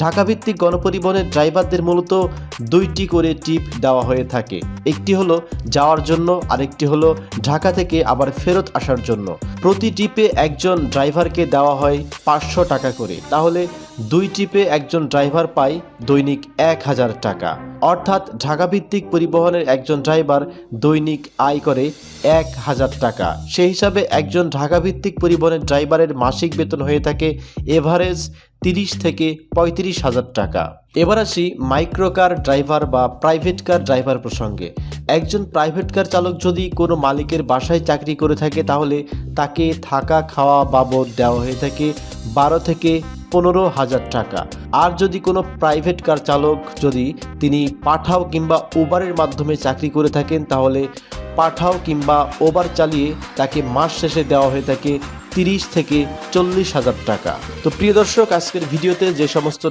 ঢাকাভিত্তিক গণপরিবহনের ড্রাইভারদের মূলত দুইটি করে টিপ দেওয়া হয়ে থাকে। একটি হলো যাওয়ার জন্য, আরেকটি হলো ঢাকা থেকে আবার ফেরত আসার জন্য। প্রতি টিপে একজন ড্রাইভারকে দেওয়া হয় 500 টাকা করে। তাহলে দুই টিপে একজন ড্রাইভার পায় দৈনিক 1000 টাকা। অর্থাৎ ঢাকাভিত্তিক পরিবহনের একজন ড্রাইভার দৈনিক আয় করে 1000 টাকা। সেই হিসাবে একজন ঢাকাভিত্তিক পরিবহনের ড্রাইভারের মাসিক বেতন হয়ে থাকে এভারেজ 30 থেকে 35,000 টাকা। এবার আসি মাইক্রো কার ড্রাইভার বা প্রাইভেট কার ড্রাইভার প্রসঙ্গে। একজন প্রাইভেট কার চালক যদি কোনো মালিকের বাসায় চাকরি করে থাকে তাহলে তাকে থাকা খাওয়া বাবদ দেওয়া হয়ে থাকে 12 থেকে 15,000 টাকা। আর যদি কোনো প্রাইভেট কার চালক যদি তিনি পাঠাও কিংবা উবারের মাধ্যমে চাকরি করে থাকেন তাহলে পাঠাও কিংবা ওবার চালিয়ে তাকে মাস শেষে দেওয়া হয়ে থাকে 30 থেকে 40,000 টাকা। তো প্রিয় দর্শক, আজকের ভিডিওতে যে সমস্ত